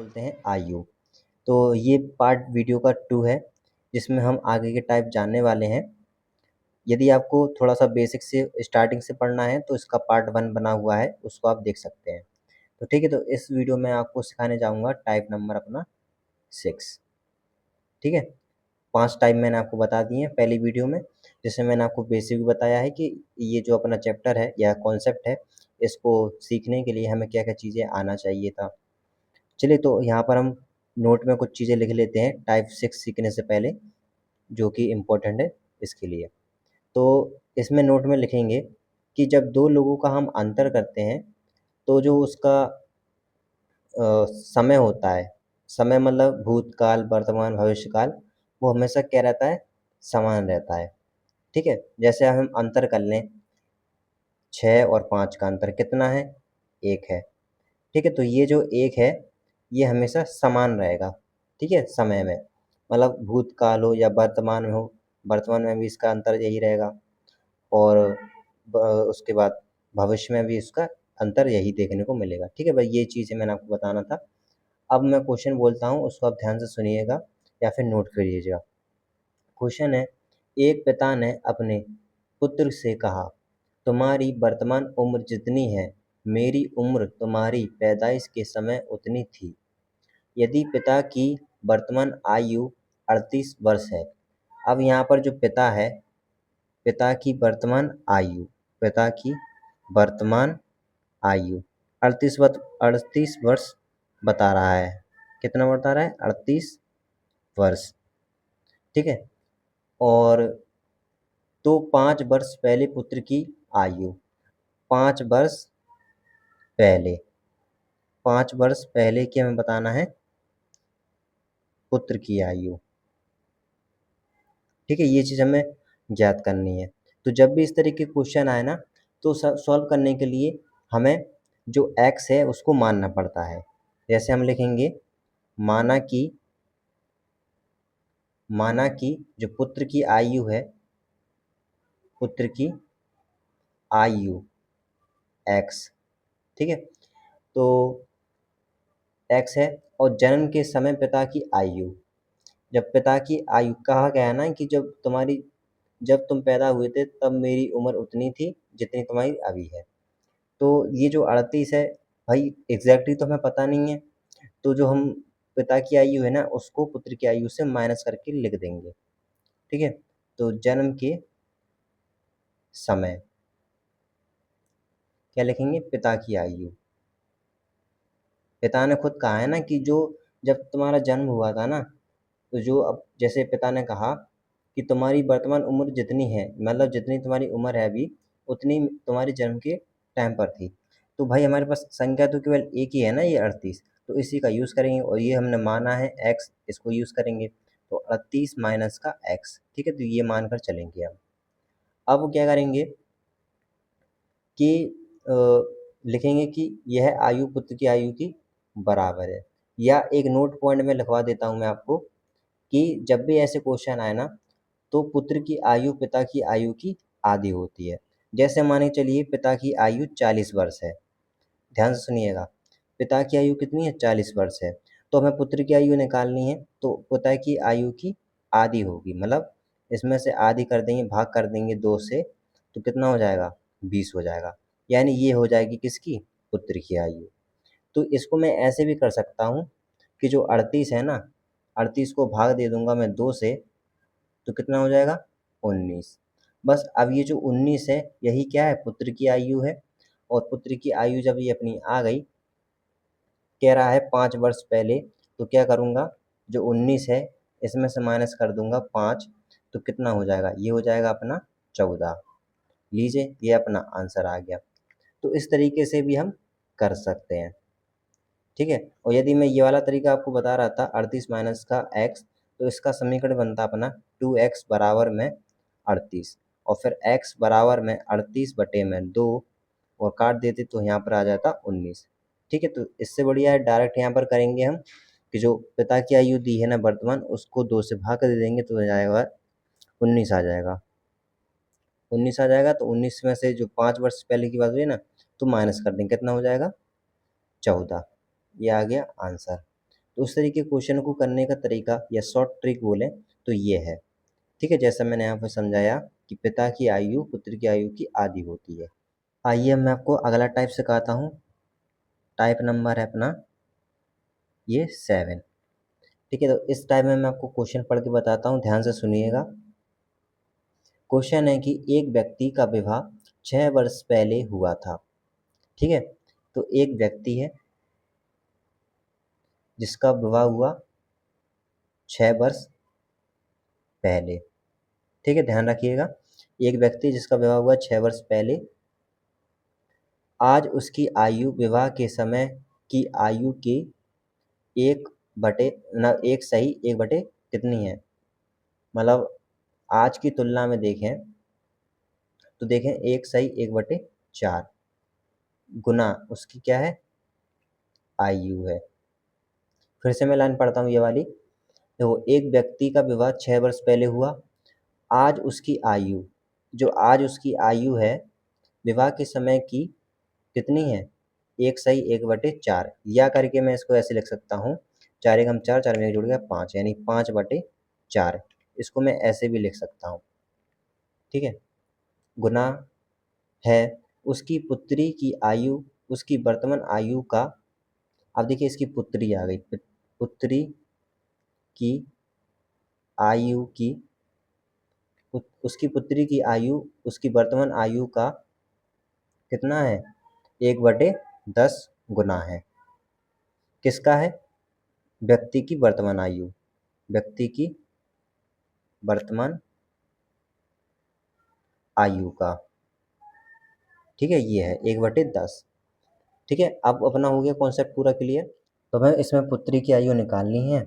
बोलते हैं आयु। तो ये पार्ट वीडियो का 2 है, जिसमें हम आगे के टाइप जानने वाले हैं। यदि आपको थोड़ा-सा बेसिक से स्टार्टिंग से पढ़ना है तो इसका पार्ट 1 बना हुआ है, उसको आप देख सकते हैं। तो ठीक है, तो इस वीडियो में आपको सिखाने जाऊँगा टाइप नंबर अपना 6। ठीक है? 5 टाइप मैंने आपको बता दिए हैं पहली वीडियो में, जिसमें मैंने आपको बेसिक भी बताया है कि ये जो अपना चैप्टर है या कॉन्सेप्ट है, इसको सीखने के लिए हमें क्या-क्या चीज़ें आना चाहिए था। चलिए, तो यहाँ पर हम नोट में कुछ चीज़ें लिख लेते हैं टाइप 6 सीखने से पहले, जो कि इम्पोर्टेंट है इसके लिए। तो इसमें नोट में लिखेंगे कि जब 2 लोगों का हम अंतर करते हैं, तो जो उसका समय होता है, समय मतलब भूतकाल, वर्तमान, भविष्यकाल, वो हमेशा क्या रहता है? समान रहता है। ठीक है? जैसे हम अंतर कर लें, 6 और 5 का अंतर कितना है? 1 है। ठीक है? तो ये जो 1 है, ये हमेशा समान रहेगा। ठीक है? समय में, मतलब भूतकाल हो या वर्तमान में हो, वर्तमान में भी इसका अंतर यही रहेगा और ब उसके बाद भविष्य में भी इसका अंतर यही देखने को मिलेगा। ठीक है भाई? ये चीज़ें मैंने आपको बताना था। अब मैं क्वेश्चन बोलता हूँ, उसको आप ध्यान से सुनिएगा या फिर नोट कर लीजिएगा। क्वेश्चन है, एक पिता ने अपने पुत्र से कहा, तुम्हारी वर्तमान उम्र जितनी है, मेरी उम्र तुम्हारी पैदाइश के समय उतनी थी। यदि पिता की वर्तमान आयु 38 वर्ष है। अब यहाँ पर जो पिता है, पिता की वर्तमान आयु, पिता की वर्तमान आयु 38 वर्ष बता रहा है। कितना बता रहा है? 38 वर्ष। ठीक है? और तो 5 वर्ष पहले पुत्र की आयु, 5 वर्ष पहले, 5 वर्ष पहले की हमें बताना है पुत्र की आयु। ठीक है? ये चीज़ हमें ज्ञात करनी है। तो जब भी इस तरह के क्वेश्चन आए ना, तो सॉल्व करने के लिए हमें जो x है उसको मानना पड़ता है। जैसे हम लिखेंगे, माना कि जो पुत्र की आयु है, पुत्र की आयु x, ठीक है? तो x है और जन्म के समय पिता की आयु। जब पिता की आयु कहा गया ना कि जब तुम पैदा हुए थे तब मेरी उम्र उतनी थी जितनी तुम्हारी अभी है। तो ये जो 38 है भाई, एग्जैक्टली तो हमें पता नहीं है, तो जो हम पिता की आयु है ना उसको पुत्र की आयु से माइनस करके लिख देंगे। ठीक है? तो जन्म के समय क्या लिखेंगे? पिता की आयु। पिता ने खुद कहा है ना कि जब तुम्हारा जन्म हुआ था ना, तो जो अब जैसे पिता ने कहा कि तुम्हारी वर्तमान उम्र जितनी है, मतलब जितनी तुम्हारी उम्र है अभी, उतनी तुम्हारे जन्म के टाइम पर थी। तो भाई हमारे पास संख्या तो केवल एक ही है ना, ये 38, तो इसी का यूज़ करेंगे और ये हमने माना है x, इसको यूज़ करेंगे। तो 38 माइनस का x, ठीक है? तो ये मानकर चलेंगे हम। अब क्या करेंगे कि लिखेंगे कि यह आयु पुत्र की आयु की बराबर है, या एक नोट पॉइंट में लिखवा देता हूँ मैं आपको कि जब भी ऐसे क्वेश्चन आए ना, तो पुत्र की आयु पिता की आयु की आधी होती है। जैसे माने चलिए पिता की आयु 40 वर्ष है, ध्यान से सुनिएगा, पिता की आयु कितनी है? 40 वर्ष है। तो हमें पुत्र की आयु निकालनी है, तो पिता की आयु की आधी होगी, मतलब इसमें से आधी कर देंगे, भाग कर देंगे 2 से, तो कितना हो जाएगा? 20 हो जाएगा। यानी ये हो जाएगी किसकी? पुत्र की आयु। तो इसको मैं ऐसे भी कर सकता हूँ कि जो 38 है ना, 38 को भाग दे दूंगा मैं 2 से, तो कितना हो जाएगा? 19। बस अब ये जो 19 है, यही क्या है? पुत्र की आयु है। और पुत्र की आयु जब ये अपनी आ गई, कह रहा है 5 वर्ष पहले, तो क्या करूँगा? जो 19 है इसमें से माइनस कर दूंगा 5, तो कितना हो जाएगा? ये हो जाएगा अपना 14। लीजिए, ये अपना आंसर आ गया। तो इस तरीके से भी हम कर सकते हैं। ठीक है? और यदि मैं ये वाला तरीका आपको बता रहा था 38 माइनस का x, तो इसका समीकरण बनता अपना 2x बराबर में 38, और फिर x बराबर में 38 बटे में 2, और काट देते तो यहाँ पर आ जाता 19। ठीक है? तो इससे बढ़िया है डायरेक्ट यहाँ पर करेंगे हम कि जो पिता की आयु दी है ना वर्तमान, उसको 2 से भाग कर दे देंगे तो हो जाएगा 19 आ जाएगा। 19 आ जाएगा, तो 19 में से जो 5 वर्ष पहले की बात हुई ना, तो माइनस कर देंगे, कितना हो जाएगा? 14। ये आ गया आंसर। तो उस तरीके क्वेश्चन को करने का तरीका या शॉर्ट ट्रिक बोलें तो ये है। ठीक है, जैसा मैंने यहाँ पर समझाया कि पिता की आयु पुत्र की आयु की आधी होती है। आइए मैं आपको अगला टाइप सिखाता हूँ। टाइप नंबर है अपना ये 7। ठीक है, तो इस टाइप में मैं आपको क्वेश्चन पढ़ के बताता हूँ, ध्यान से सुनिएगा। क्वेश्चन है कि एक व्यक्ति का विवाह 6 वर्ष पहले हुआ था। ठीक है, तो एक व्यक्ति है जिसका विवाह हुआ 6 वर्ष पहले। ठीक है, ध्यान रखिएगा, एक व्यक्ति जिसका विवाह हुआ 6 वर्ष पहले, आज उसकी आयु विवाह के समय की आयु की एक बटे न एक सही एक बटे कितनी है। मतलब आज की तुलना में देखें तो देखें 1/4 गुना उसकी क्या है, आयु है। फिर से मैं लाइन पढ़ता हूँ ये वाली। देखो, एक व्यक्ति का विवाह 6 वर्ष पहले हुआ, आज उसकी आयु, जो आज उसकी आयु है विवाह के समय की कितनी है, 1/4। या करके मैं इसको ऐसे लिख सकता हूँ, 4 एकम 4, 4 में 1 जुड़ गया 5, यानी 5/4। इसको मैं ऐसे भी लिख सकता हूँ। ठीक है, गुना है उसकी पुत्री की आयु, उसकी वर्तमान आयु का। अब देखिए इसकी पुत्री आ गई, पुत्री की आयु की, उसकी पुत्री की आयु उसकी वर्तमान आयु का कितना है, 1/10 गुना है। किसका है, व्यक्ति की वर्तमान आयु, व्यक्ति की वर्तमान आयु का। ठीक है, ये है 1/10। ठीक है, अब अपना हो गया कॉन्सेप्ट पूरा क्लियर। तो हमें इसमें पुत्री की आयु निकालनी है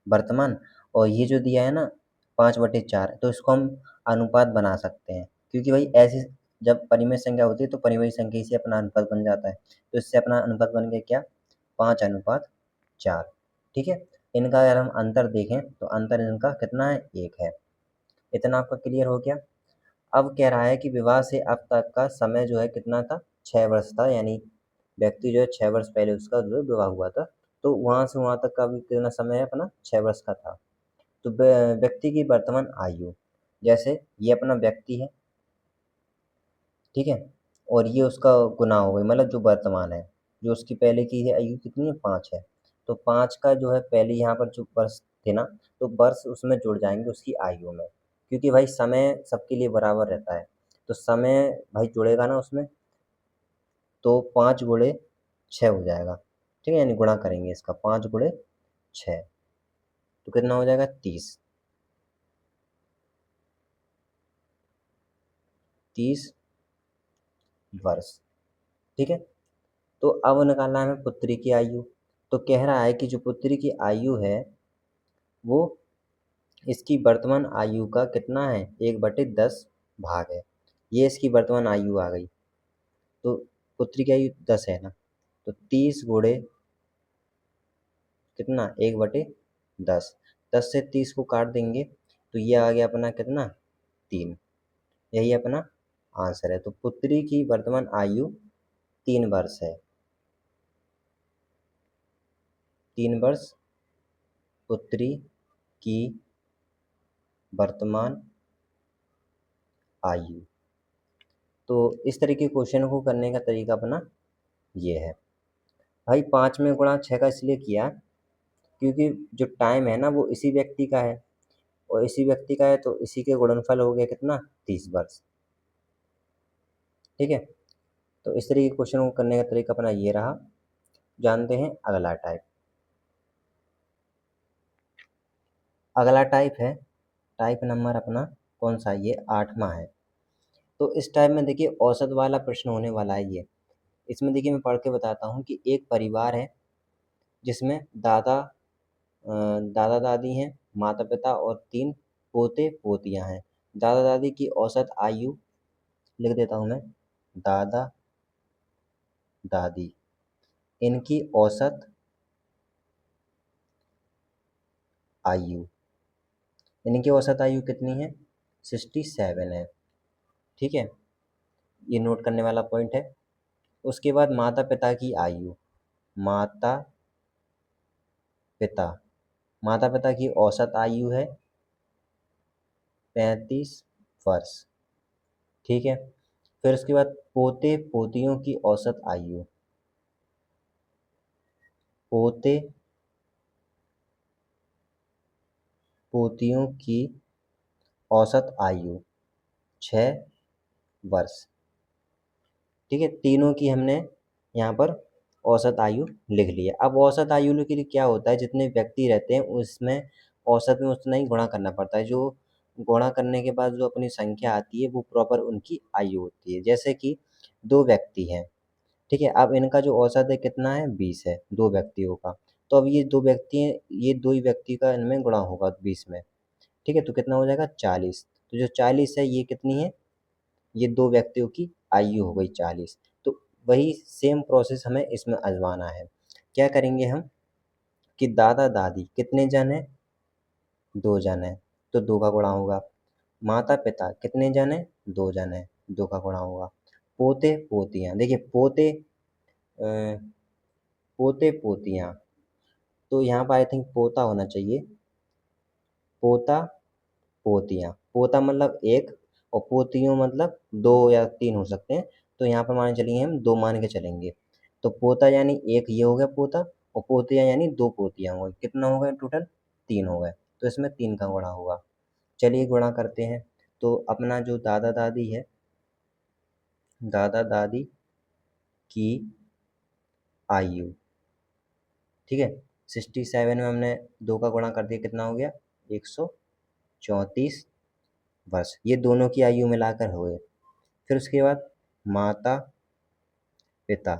वर्तमान, और ये जो दिया है ना 5/4, तो इसको हम अनुपात बना सकते हैं, क्योंकि भाई ऐसी जब परिमेय संख्या होती है तो परिमेय संख्या से अपना अनुपात बन जाता है। तो इससे अपना अनुपात बन गया क्या, 5/4। ठीक है, इनका अगर हम अंतर देखें तो अंतर इनका कितना है, 1 है। इतना आपका क्लियर हो गया। अब कह रहा है कि विवाह से अब तक का समय जो है कितना था, 6 वर्ष था, यानी व्यक्ति जो है 6 वर्ष पहले उसका जो है विवाह हुआ था, तो वहाँ से वहाँ तक का भी कितना समय है अपना, 6 वर्ष का था। तो व्यक्ति की वर्तमान आयु, जैसे ये अपना व्यक्ति है, ठीक है, और ये उसका गुना हो गई, मतलब जो वर्तमान है, जो उसकी पहले की है आयु कितनी है, 5 है। तो 5 का जो है पहले यहाँ पर जो वर्ष थे ना, तो वर्ष उसमें जुड़ जाएंगे उसकी आयु में, क्योंकि भाई समय सबके लिए बराबर रहता है, तो समय भाई जुड़ेगा ना उसमें, तो 5 × 6 हो जाएगा। ठीक है, यानी गुणा करेंगे इसका 5 × 6, तो कितना हो जाएगा, 30 वर्ष। ठीक है, तो अब निकालना है हमें पुत्री की आयु। तो कह रहा है कि जो पुत्री की आयु है वो इसकी वर्तमान आयु का कितना है, 1/10 भाग है। ये इसकी वर्तमान आयु आ गई, तो पुत्री की आयु 10 है ना, तो 30 × कितना, 1/10। 10 से 30 को काट देंगे तो ये आ गया अपना कितना, 3। यही अपना आंसर है। तो पुत्री की वर्तमान आयु 3 वर्ष है। 3 वर्ष पुत्री की वर्तमान आयु। तो इस तरीके क्वेश्चन को करने का तरीका अपना ये है। भाई 5 में गुणा 6 का इसलिए किया क्योंकि जो टाइम है ना वो इसी व्यक्ति का है, और इसी व्यक्ति का है तो इसी के गुणनफल हो गया कितना, 30 वर्ष। ठीक है, तो इस तरीके क्वेश्चन को करने का तरीका अपना ये रहा। जानते हैं अगला टाइप। अगला टाइप है टाइप नंबर अपना कौन सा, ये 8वां है। तो इस टाइप में देखिए औसत वाला प्रश्न होने वाला है ये। इसमें देखिए मैं पढ़ के बताता हूँ कि एक परिवार है जिसमें दादा दादी हैं, माता पिता और 3 पोते पोतियाँ हैं। दादा दादी की औसत आयु लिख देता हूँ मैं, दादा दादी, इनकी औसत आयु, इनकी औसत आयु कितनी है, 67 है। ठीक है, ये नोट करने वाला पॉइंट है। उसके बाद माता पिता की आयु, माता पिता, माता पिता की औसत आयु है 35 वर्ष। ठीक है, फिर उसके बाद पोते पोतियों की औसत आयु, पोते पोतियों की औसत आयु 6 वर्ष। ठीक है, तीनों की हमने यहाँ पर औसत आयु लिख लिया। अब औसत आयु के लिए क्या होता है, जितने व्यक्ति रहते हैं उसमें औसत में उतना ही गुणा करना पड़ता है। जो गुणा करने के बाद जो अपनी संख्या आती है वो प्रॉपर उनकी आयु होती है। जैसे कि 2 व्यक्ति हैं, ठीक है, अब इनका जो औसत है कितना है, 20 है, 2 व्यक्तियों का। तो अब ये 2 व्यक्ति हैं, ये 2 ही व्यक्ति का इनमें गुणा होगा 20 में। ठीक है, तो कितना हो जाएगा, 40। तो जो 40 है ये कितनी है, ये 2 व्यक्तियों की आयु हो गई 40। तो वही सेम प्रोसेस हमें इसमें आजमाना है। क्या करेंगे हम कि दादा दादी कितने जन हैं, 2 जन हैं, तो 2 का गुणा होगा। माता पिता कितने जन हैं, 2 जन हैं, 2 का गुणा होगा। पोते पोतियाँ, देखिए पोते पोतियाँ, तो यहाँ पर आई थिंक पोता होना चाहिए, पोता पोतियाँ। पोता मतलब एक और पोतियों मतलब 2 या 3 हो सकते हैं। तो यहाँ पर मान चलिए हम 2 मान के चलेंगे। तो पोता यानी एक ये हो गया पोता, और पोतियाँ यानी 2 पोतियाँ हो गई। कितना हो गया टोटल, 3 हो गए। तो इसमें 3 का गुणा होगा। चलिए गुणा करते हैं। तो अपना जो दादा दादी है, दादा दादी की आयु, ठीक है, 67 में हमने 2 का गुणा कर दिया, कितना हो गया, 134 वर्ष। ये दोनों की आयु मिलाकर हो गए। फिर उसके बाद माता पिता,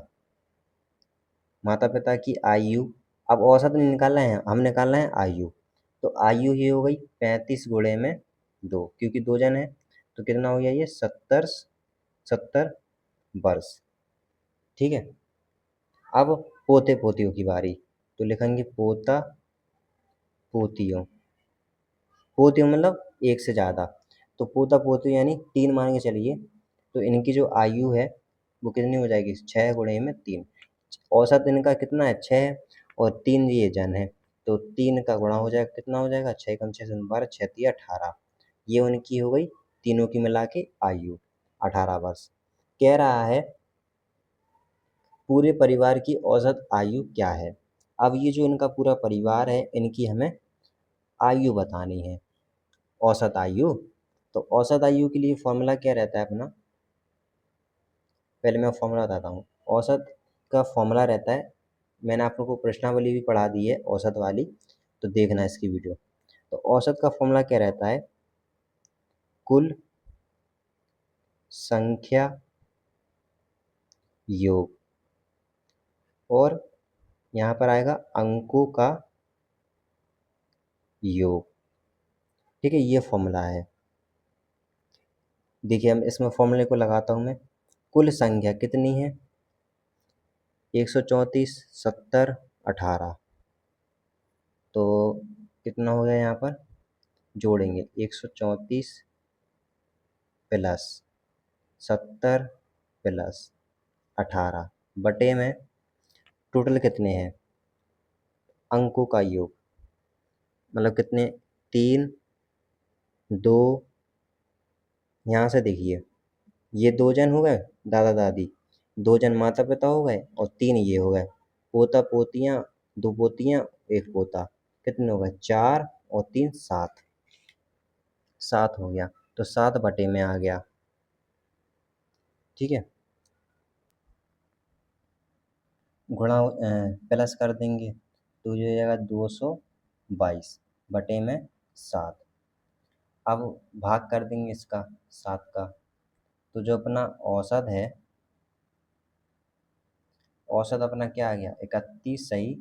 माता पिता की आयु, अब औसत नहीं निकालना है, हम निकालना है आयु। तो आयु ये हो गई 35 गुणे में 2, क्योंकि 2 जन है। तो कितना हो गया ये, 70 वर्ष। ठीक है, अब पोते पोतियों की बारी। तो लिखेंगे पोता पोतियों, पोतियों मतलब एक से ज़्यादा। तो पोता पोतियों यानी 3 मान के चलिए। तो इनकी जो आयु है वो कितनी हो जाएगी, 6 गुणे में 3। औसत इनका कितना है, 6, और 3 ये जन है। तो 3 का गुणा हो जाएगा, कितना हो जाएगा, 6 कम 6 12, 6 तिया 18। ये उनकी हो गई तीनों की मिला के आयु 18 वर्ष। कह रहा है पूरे परिवार की औसत आयु क्या है। अब ये जो इनका पूरा परिवार है इनकी हमें आयु बतानी है, औसत आयु। तो औसत आयु के लिए फॉर्मूला क्या रहता है अपना, पहले मैं फॉर्मूला बताता हूँ। औसत का फॉर्मूला रहता है, मैंने आप लोगों को प्रश्नावली भी पढ़ा दी है औसत वाली, तो देखना इसकी वीडियो। तो औसत का फॉर्मूला क्या रहता है, कुल संख्या योग, और यहाँ पर आएगा अंकों का योग। ठीक है, ये फॉर्मूला है। देखिए हम इसमें फॉर्मूले को लगाता हूँ मैं। कुल संख्या कितनी है, 134, 70, 18। तो कितना हो गया, यहाँ पर जोड़ेंगे 134 प्लस 70 प्लस 18 बटे में टोटल कितने हैं, अंकों का योग, मतलब कितने, 3, 2, यहाँ से देखिए ये 2 जन हो गए दादा दादी, 2 जन माता पिता हो गए, और 3 ये हो गए पोता पोतियाँ, 2 पोतियाँ, 1 पोता। कितने हो गए, 4 और 3 7, 7 हो गया। तो 7 बटे में आ गया। ठीक है, गुणा प्लस कर देंगे तो ये हो जाएगा 222 बटे में 7। अब भाग कर देंगे इसका 7 का। तो जो अपना औसत है, औसत अपना क्या आ गया, 31 सही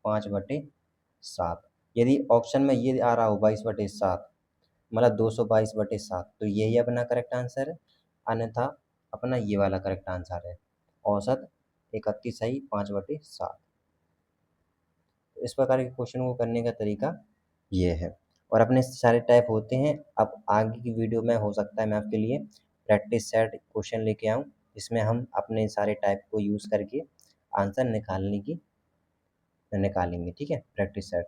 5/7। यदि ऑप्शन में ये आ रहा हो 22/7, मतलब 222/7, तो यही अपना करेक्ट आंसर है। अन्यथा अपना ये वाला करेक्ट आंसर है, औसत 31 सही 5/7। इस प्रकार के क्वेश्चन को करने का तरीका ये है, और अपने सारे टाइप होते हैं। अब आगे की वीडियो में हो सकता है मैं आपके लिए प्रैक्टिस सेट क्वेश्चन लेके आऊँ, इसमें हम अपने सारे टाइप को यूज़ करके आंसर निकालने की निकालेंगे, ठीक है, प्रैक्टिस सेट।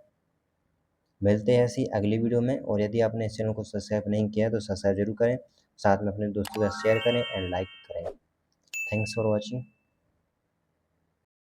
मिलते हैं ऐसी अगली वीडियो में, और यदि आपने इस चैनल को सब्सक्राइब नहीं किया तो सब्सक्राइब जरूर करें, साथ में अपने दोस्तों के साथ शेयर करें एंड लाइक करें। Thanks for watching.